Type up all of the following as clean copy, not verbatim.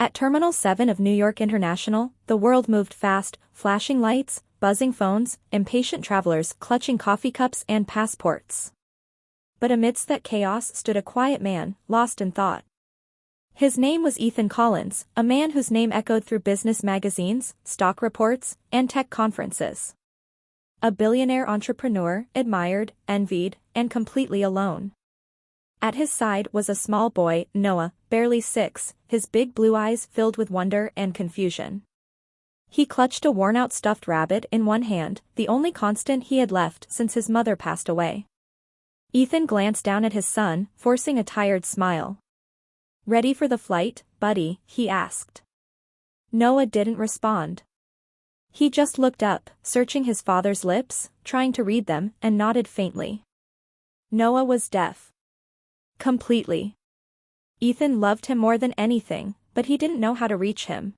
At Terminal 7 of New York International, the world moved fast, flashing lights, buzzing phones, impatient travelers clutching coffee cups and passports. But amidst that chaos stood a quiet man, lost in thought. His name was Ethan Collins, a man whose name echoed through business magazines, stock reports, and tech conferences. A billionaire entrepreneur, admired, envied, and completely alone. At his side was a small boy, Noah, barely 6, his big blue eyes filled with wonder and confusion. He clutched a worn-out stuffed rabbit in one hand, the only constant he had left since his mother passed away. Ethan glanced down at his son, forcing a tired smile. "Ready for the flight, buddy?" he asked. Noah didn't respond. He just looked up, searching his father's lips, trying to read them, and nodded faintly. Noah was deaf. Completely. Ethan loved him more than anything, but he didn't know how to reach him.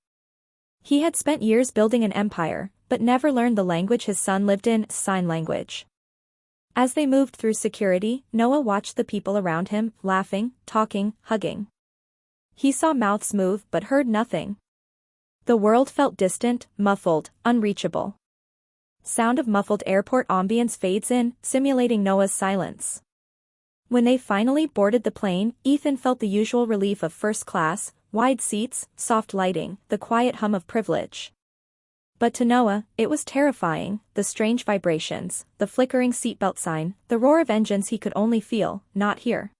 He had spent years building an empire, but never learned the language his son lived in, sign language. As they moved through security, Noah watched the people around him, laughing, talking, hugging. He saw mouths move but heard nothing. The world felt distant, muffled, unreachable. Sound of muffled airport ambience fades in, simulating Noah's silence. When they finally boarded the plane, Ethan felt the usual relief of first class, wide seats, soft lighting, the quiet hum of privilege. But to Noah, it was terrifying, the strange vibrations, the flickering seatbelt sign, the roar of engines he could only feel, not hear.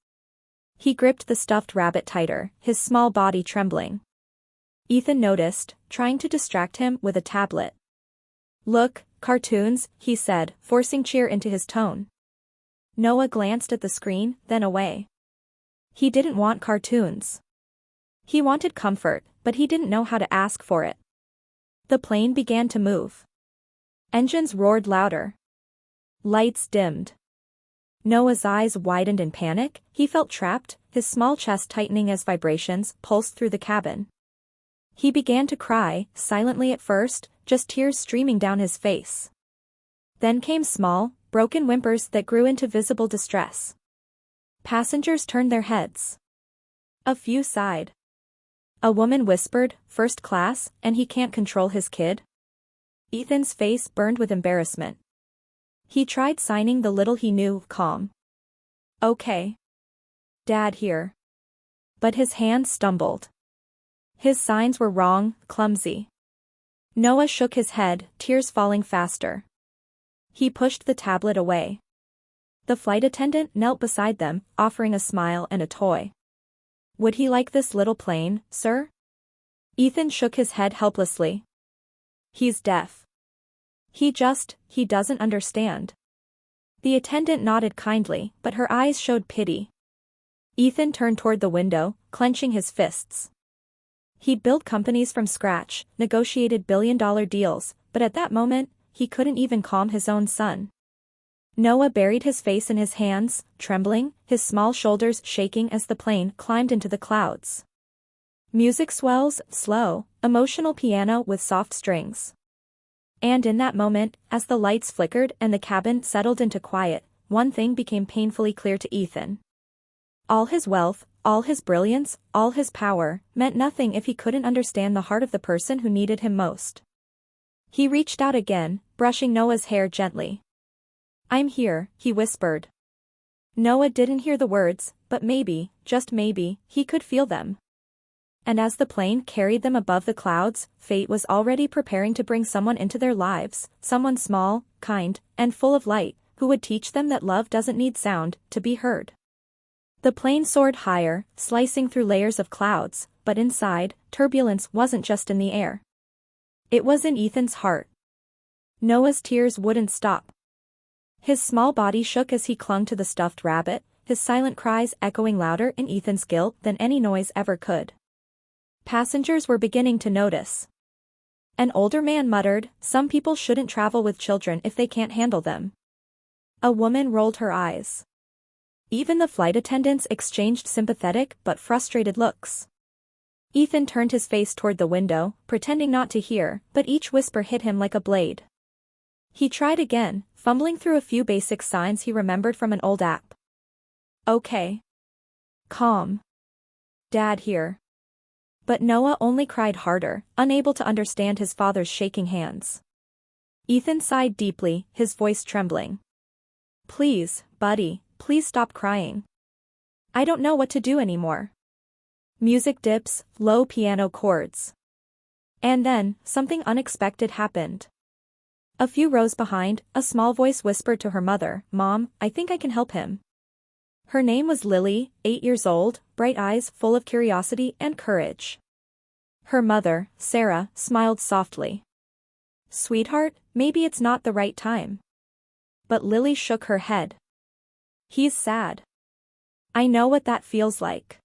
He gripped the stuffed rabbit tighter, his small body trembling. Ethan noticed, trying to distract him with a tablet. "Look, cartoons," he said, forcing cheer into his tone. Noah glanced at the screen, then away. He didn't want cartoons. He wanted comfort, but he didn't know how to ask for it. The plane began to move. Engines roared louder. Lights dimmed. Noah's eyes widened in panic, he felt trapped, his small chest tightening as vibrations pulsed through the cabin. He began to cry, silently at first, just tears streaming down his face. Then came small, broken whimpers that grew into visible distress. Passengers turned their heads. A few sighed. A woman whispered, "First class, and he can't control his kid?" Ethan's face burned with embarrassment. He tried signing the little he knew, calm. "Okay. Dad here." But his hand stumbled. His signs were wrong, clumsy. Noah shook his head, tears falling faster. He pushed the tablet away. The flight attendant knelt beside them, offering a smile and a toy. "Would he like this little plane, sir?" Ethan shook his head helplessly. "He's deaf. He doesn't understand." The attendant nodded kindly, but her eyes showed pity. Ethan turned toward the window, clenching his fists. He'd built companies from scratch, negotiated billion-dollar deals, but at that moment, he couldn't even calm his own son. Noah buried his face in his hands, trembling, his small shoulders shaking as the plane climbed into the clouds. Music swells, slow, emotional piano with soft strings. And in that moment, as the lights flickered and the cabin settled into quiet, one thing became painfully clear to Ethan. All his wealth, all his brilliance, all his power, meant nothing if he couldn't understand the heart of the person who needed him most. He reached out again, brushing Noah's hair gently. "I'm here," he whispered. Noah didn't hear the words, but maybe, just maybe, he could feel them. And as the plane carried them above the clouds, fate was already preparing to bring someone into their lives, someone small, kind, and full of light, who would teach them that love doesn't need sound to be heard. The plane soared higher, slicing through layers of clouds, but inside, turbulence wasn't just in the air. It was in Ethan's heart. Noah's tears wouldn't stop. His small body shook as he clung to the stuffed rabbit, his silent cries echoing louder in Ethan's guilt than any noise ever could. Passengers were beginning to notice. An older man muttered, "Some people shouldn't travel with children if they can't handle them." A woman rolled her eyes. Even the flight attendants exchanged sympathetic but frustrated looks. Ethan turned his face toward the window, pretending not to hear, but each whisper hit him like a blade. He tried again, fumbling through a few basic signs he remembered from an old app. "Okay. Calm. Dad here." But Noah only cried harder, unable to understand his father's shaking hands. Ethan sighed deeply, his voice trembling. Please, buddy, please stop crying. I don't know what to do anymore. Music dips, low piano chords. And then, something unexpected happened. A few rows behind, a small voice whispered to her mother, "Mom, I think I can help him." Her name was Lily, 8 years old, bright eyes full of curiosity and courage. Her mother, Sarah, smiled softly. "Sweetheart, maybe it's not the right time." But Lily shook her head. "He's sad. I know what that feels like."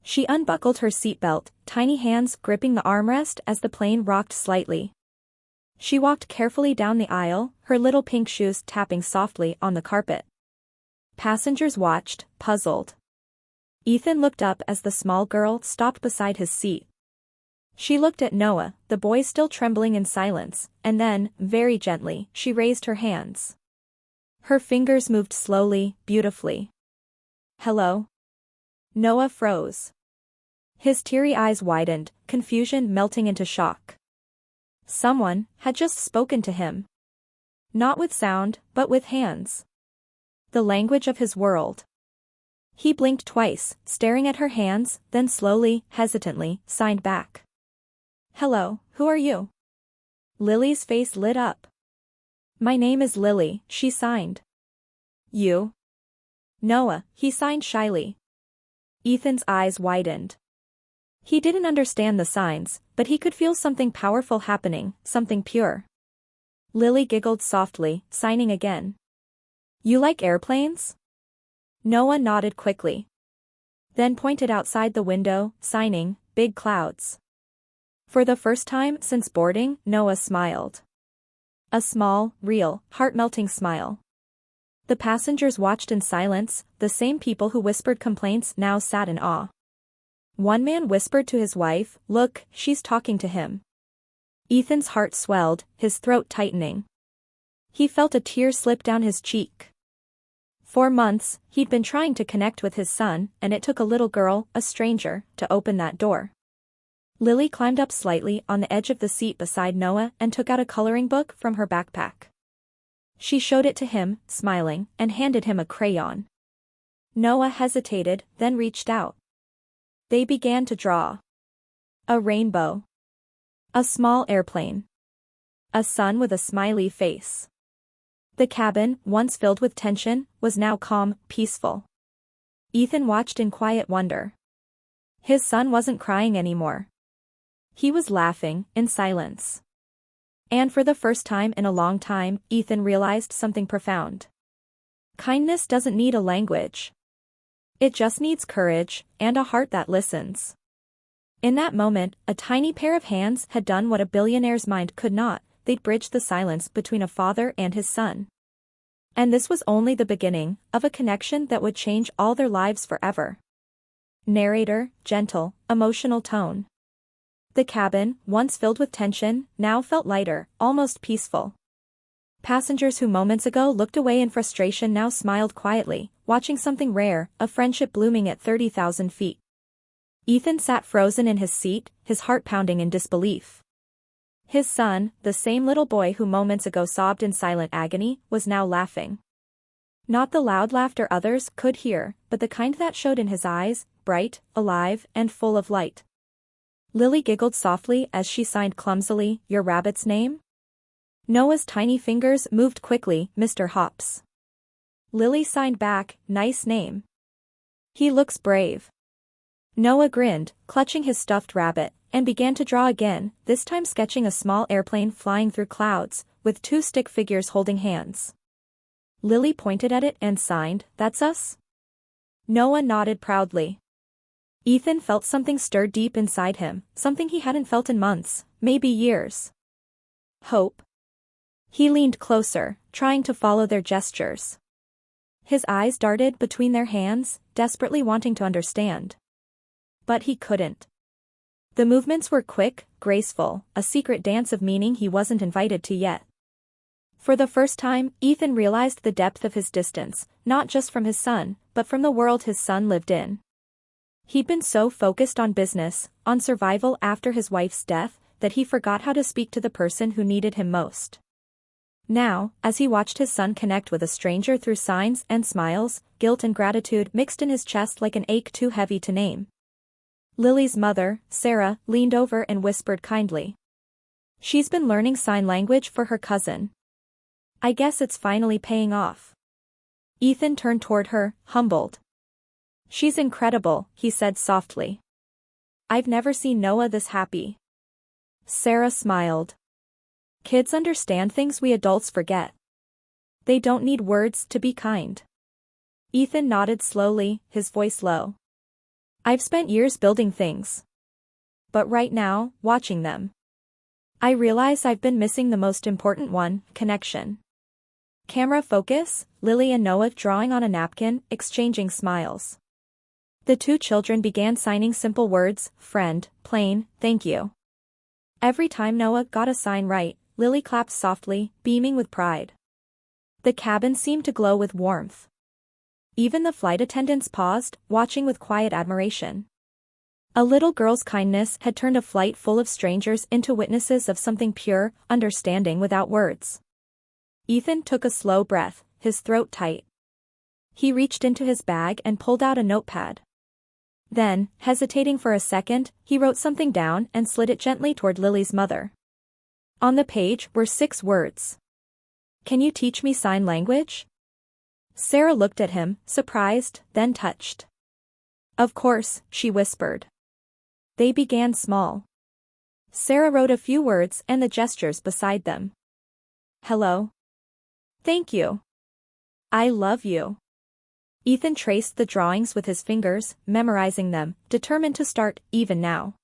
She unbuckled her seatbelt, tiny hands gripping the armrest as the plane rocked slightly. She walked carefully down the aisle, her little pink shoes tapping softly on the carpet. Passengers watched, puzzled. Ethan looked up as the small girl stopped beside his seat. She looked at Noah, the boy still trembling in silence, and then, very gently, she raised her hands. Her fingers moved slowly, beautifully. "Hello?" Noah froze. His teary eyes widened, confusion melting into shock. Someone had just spoken to him. Not with sound, but with hands. The language of his world. He blinked twice, staring at her hands, then slowly, hesitantly, signed back. "Hello, who are you?" Lily's face lit up. "My name is Lily," she signed. "You?" "Noah," he signed shyly. Ethan's eyes widened. He didn't understand the signs, but he could feel something powerful happening, something pure. Lily giggled softly, signing again. "You like airplanes?" Noah nodded quickly. Then pointed outside the window, signing, "Big clouds." For the first time since boarding, Noah smiled. A small, real, heart-melting smile. The passengers watched in silence, the same people who whispered complaints now sat in awe. One man whispered to his wife, "Look, she's talking to him." Ethan's heart swelled, his throat tightening. He felt a tear slip down his cheek. For months, he'd been trying to connect with his son, and it took a little girl, a stranger, to open that door. Lily climbed up slightly on the edge of the seat beside Noah and took out a coloring book from her backpack. She showed it to him, smiling, and handed him a crayon. Noah hesitated, then reached out. They began to draw. A rainbow. A small airplane. A sun with a smiley face. The cabin, once filled with tension, was now calm, peaceful. Ethan watched in quiet wonder. His son wasn't crying anymore. He was laughing, in silence. And for the first time in a long time, Ethan realized something profound. Kindness doesn't need a language. It just needs courage, and a heart that listens. In that moment, a tiny pair of hands had done what a billionaire's mind could not, they'd bridged the silence between a father and his son. And this was only the beginning of a connection that would change all their lives forever. Narrator, gentle, emotional tone. The cabin, once filled with tension, now felt lighter, almost peaceful. Passengers who moments ago looked away in frustration now smiled quietly, watching something rare, a friendship blooming at 30,000 feet. Ethan sat frozen in his seat, his heart pounding in disbelief. His son, the same little boy who moments ago sobbed in silent agony, was now laughing. Not the loud laughter others could hear, but the kind that showed in his eyes, bright, alive, and full of light. Lily giggled softly as she signed clumsily, "Your rabbit's name?" Noah's tiny fingers moved quickly, "Mr. Hops." Lily signed back, "Nice name. He looks brave." Noah grinned, clutching his stuffed rabbit, and began to draw again, this time sketching a small airplane flying through clouds, with two stick figures holding hands. Lily pointed at it and signed, "That's us?" Noah nodded proudly. Ethan felt something stir deep inside him, something he hadn't felt in months, maybe years. Hope. He leaned closer, trying to follow their gestures. His eyes darted between their hands, desperately wanting to understand. But he couldn't. The movements were quick, graceful, a secret dance of meaning he wasn't invited to yet. For the first time, Ethan realized the depth of his distance, not just from his son, but from the world his son lived in. He'd been so focused on business, on survival after his wife's death, that he forgot how to speak to the person who needed him most. Now, as he watched his son connect with a stranger through signs and smiles, guilt and gratitude mixed in his chest like an ache too heavy to name. Lily's mother, Sarah, leaned over and whispered kindly. "She's been learning sign language for her cousin. I guess it's finally paying off." Ethan turned toward her, humbled. "She's incredible," he said softly. "I've never seen Noah this happy." Sarah smiled. "Kids understand things we adults forget. They don't need words to be kind." Ethan nodded slowly, his voice low. "I've spent years building things. But right now, watching them, I realize I've been missing the most important one, connection." Camera focus, Lily and Noah drawing on a napkin, exchanging smiles. The two children began signing simple words, friend, plain, thank you. Every time Noah got a sign right, Lily clapped softly, beaming with pride. The cabin seemed to glow with warmth. Even the flight attendants paused, watching with quiet admiration. A little girl's kindness had turned a flight full of strangers into witnesses of something pure, understanding without words. Ethan took a slow breath, his throat tight. He reached into his bag and pulled out a notepad. Then, hesitating for a second, he wrote something down and slid it gently toward Lily's mother. On the page were 6 words. "Can you teach me sign language?" Sarah looked at him, surprised, then touched. "Of course," she whispered. They began small. Sarah wrote a few words and the gestures beside them. "Hello. Thank you. I love you." Ethan traced the drawings with his fingers, memorizing them, determined to start, even now.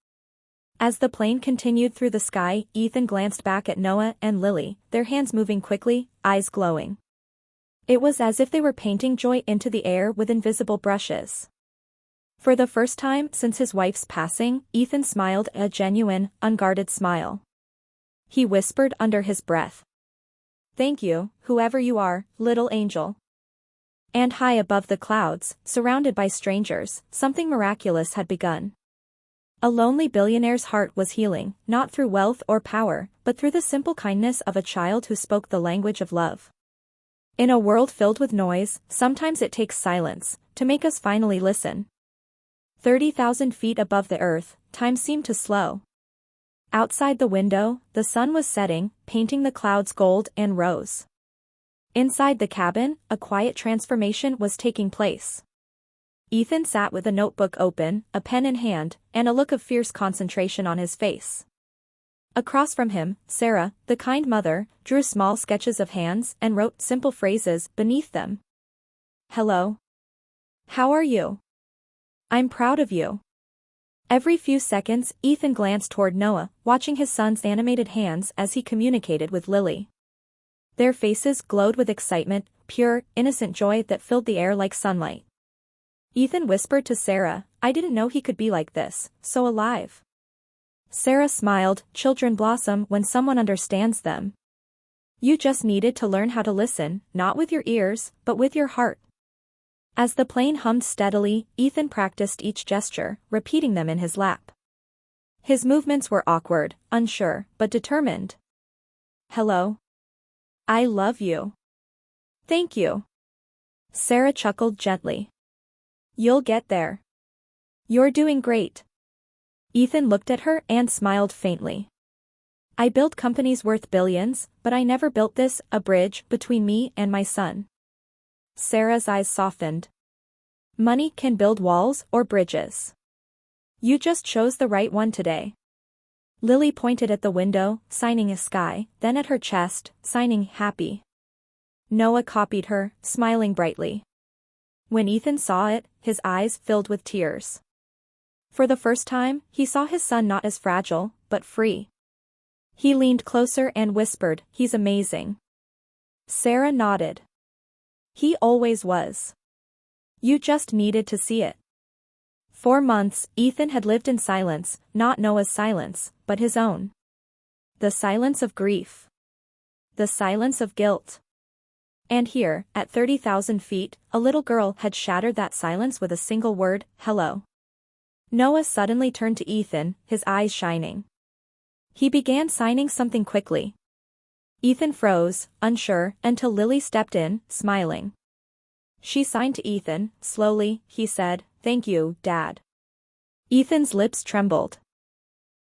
As the plane continued through the sky, Ethan glanced back at Noah and Lily, their hands moving quickly, eyes glowing. It was as if they were painting joy into the air with invisible brushes. For the first time since his wife's passing, Ethan smiled a genuine, unguarded smile. He whispered under his breath. "Thank you, whoever you are, little angel." And high above the clouds, surrounded by strangers, something miraculous had begun. A lonely billionaire's heart was healing, not through wealth or power, but through the simple kindness of a child who spoke the language of love. In a world filled with noise, sometimes it takes silence to make us finally listen. 30,000 feet above the earth, time seemed to slow. Outside the window, the sun was setting, painting the clouds gold and rose. Inside the cabin, a quiet transformation was taking place. Ethan sat with a notebook open, a pen in hand, and a look of fierce concentration on his face. Across from him, Sarah, the kind mother, drew small sketches of hands and wrote simple phrases beneath them. "Hello. How are you? I'm proud of you." Every few seconds, Ethan glanced toward Noah, watching his son's animated hands as he communicated with Lily. Their faces glowed with excitement, pure, innocent joy that filled the air like sunlight. Ethan whispered to Sarah, "I didn't know he could be like this, so alive." Sarah smiled, "Children blossom when someone understands them. You just needed to learn how to listen, not with your ears, but with your heart." As the plane hummed steadily, Ethan practiced each gesture, repeating them in his lap. His movements were awkward, unsure, but determined. "Hello. I love you. Thank you." Sarah chuckled gently. "You'll get there. You're doing great." Ethan looked at her and smiled faintly. "I built companies worth billions, but I never built this, a bridge between me and my son." Sarah's eyes softened. "Money can build walls or bridges. You just chose the right one today." Lily pointed at the window, signing a sky, then at her chest, signing happy. Noah copied her, smiling brightly. When Ethan saw it, his eyes filled with tears. For the first time, he saw his son not as fragile, but free. He leaned closer and whispered, "He's amazing." Sarah nodded. "He always was. You just needed to see it." For months, Ethan had lived in silence, not Noah's silence, but his own. The silence of grief. The silence of guilt. And here, at 30,000 feet, a little girl had shattered that silence with a single word, "Hello." Noah suddenly turned to Ethan, his eyes shining. He began signing something quickly. Ethan froze, unsure, until Lily stepped in, smiling. She signed to Ethan, slowly, he said, "Thank you, Dad." Ethan's lips trembled.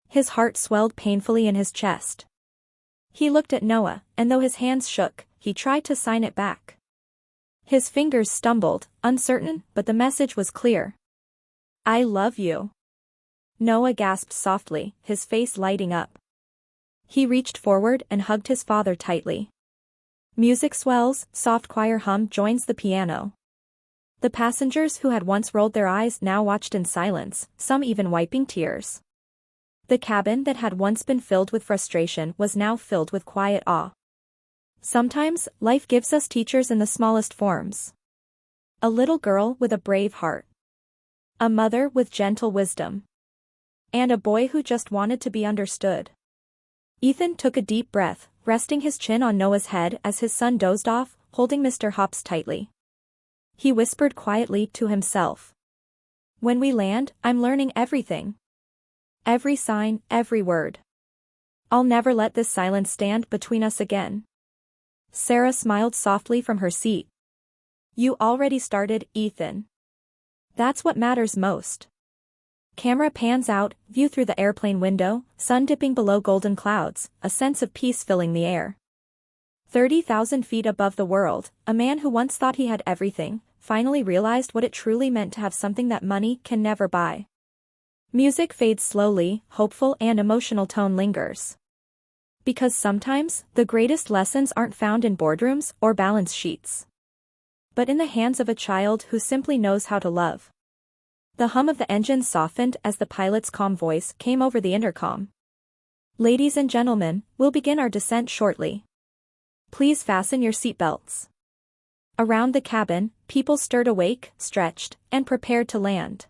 His heart swelled painfully in his chest. He looked at Noah, and though his hands shook, he tried to sign it back. His fingers stumbled, uncertain, but the message was clear. "I love you." Noah gasped softly, his face lighting up. He reached forward and hugged his father tightly. Music swells, soft choir hum joins the piano. The passengers who had once rolled their eyes now watched in silence, some even wiping tears. The cabin that had once been filled with frustration was now filled with quiet awe. Sometimes, life gives us teachers in the smallest forms. A little girl with a brave heart. A mother with gentle wisdom. And a boy who just wanted to be understood. Ethan took a deep breath, resting his chin on Noah's head as his son dozed off, holding Mr. Hops tightly. He whispered quietly to himself. "When we land, I'm learning everything. Every sign, every word. I'll never let this silence stand between us again." Sarah smiled softly from her seat. "You already started, Ethan. That's what matters most." Camera pans out, view through the airplane window, sun dipping below golden clouds, a sense of peace filling the air. 30,000 feet above the world, a man who once thought he had everything, finally realized what it truly meant to have something that money can never buy. Music fades slowly, hopeful and emotional tone lingers. Because sometimes, the greatest lessons aren't found in boardrooms or balance sheets, but in the hands of a child who simply knows how to love. The hum of the engine softened as the pilot's calm voice came over the intercom. "Ladies and gentlemen, we'll begin our descent shortly. Please fasten your seatbelts." Around the cabin, people stirred awake, stretched, and prepared to land.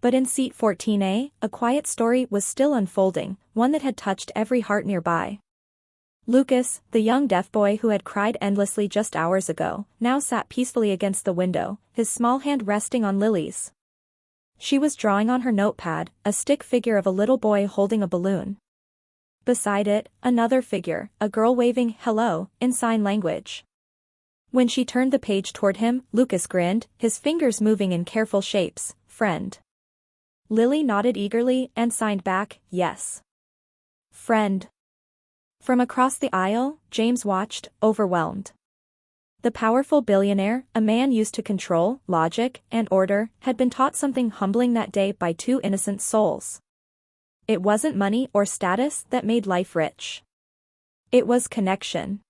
But in seat 14A, a quiet story was still unfolding, one that had touched every heart nearby. Lucas, the young deaf boy who had cried endlessly just hours ago, now sat peacefully against the window, his small hand resting on Lily's. She was drawing on her notepad, a stick figure of a little boy holding a balloon. Beside it, another figure, a girl waving "hello" in sign language. When she turned the page toward him, Lucas grinned, his fingers moving in careful shapes. "Friend." Lily nodded eagerly and signed back, "Yes. Friend." From across the aisle, James watched, overwhelmed. The powerful billionaire, a man used to control, logic, and order, had been taught something humbling that day by two innocent souls. It wasn't money or status that made life rich. It was connection.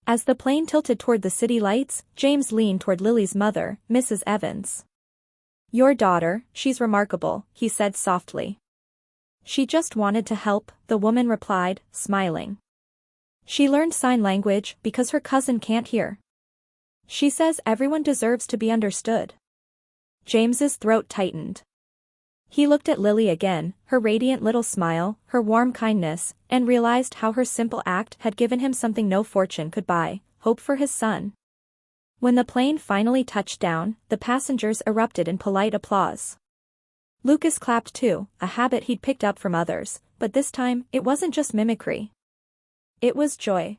As the plane tilted toward the city lights, James leaned toward Lily's mother, Mrs. Evans. "Your daughter, she's remarkable," he said softly. "She just wanted to help," the woman replied, smiling. "She learned sign language because her cousin can't hear. She says everyone deserves to be understood." James's throat tightened. He looked at Lily again, her radiant little smile, her warm kindness, and realized how her simple act had given him something no fortune could buy, hope for his son. When the plane finally touched down, the passengers erupted in polite applause. Lucas clapped too, a habit he'd picked up from others, but this time, it wasn't just mimicry. It was joy.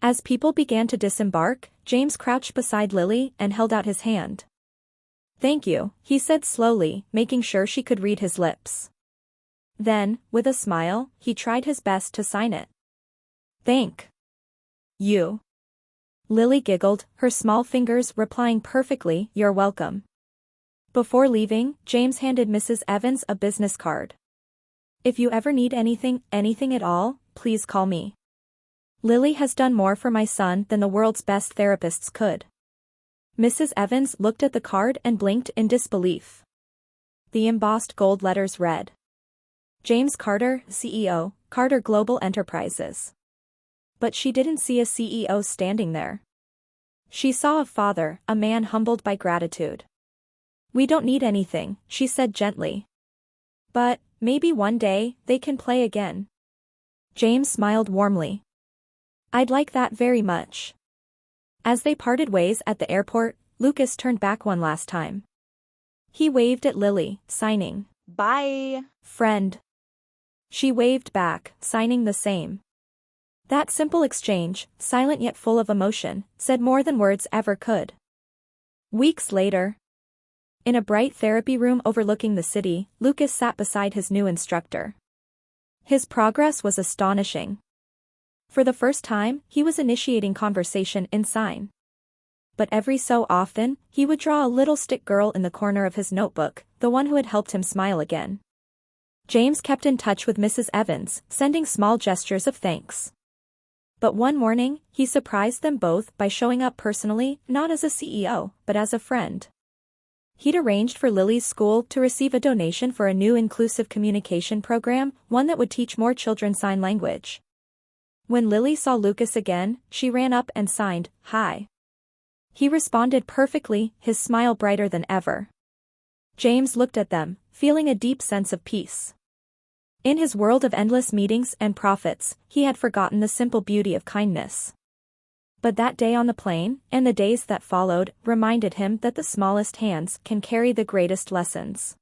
As people began to disembark, James crouched beside Lily and held out his hand. "Thank you," he said slowly, making sure she could read his lips. Then, with a smile, he tried his best to sign it. "Thank you." Lily giggled, her small fingers replying perfectly, "You're welcome." Before leaving, James handed Mrs. Evans a business card. "If you ever need anything at all, please call me. Lily has done more for my son than the world's best therapists could." Mrs. Evans looked at the card and blinked in disbelief. The embossed gold letters read, "James Carter, CEO, Carter Global Enterprises." But she didn't see a CEO standing there. She saw a father, a man humbled by gratitude. "We don't need anything," she said gently. "But, maybe one day, they can play again." James smiled warmly. "I'd like that very much." As they parted ways at the airport, Lucas turned back one last time. He waved at Lily, signing, "Bye." "Friend." She waved back, signing the same. That simple exchange, silent yet full of emotion, said more than words ever could. Weeks later, in a bright therapy room overlooking the city, Lucas sat beside his new instructor. His progress was astonishing. For the first time, he was initiating conversation in sign. But every so often, he would draw a little stick girl in the corner of his notebook, the one who had helped him smile again. James kept in touch with Mrs. Evans, sending small gestures of thanks. But one morning, he surprised them both by showing up personally, not as a CEO, but as a friend. He'd arranged for Lily's school to receive a donation for a new inclusive communication program, one that would teach more children sign language. When Lily saw Lucas again, she ran up and signed, "Hi." He responded perfectly, his smile brighter than ever. James looked at them, feeling a deep sense of peace. In his world of endless meetings and profits, he had forgotten the simple beauty of kindness. But that day on the plane, and the days that followed, reminded him that the smallest hands can carry the greatest lessons.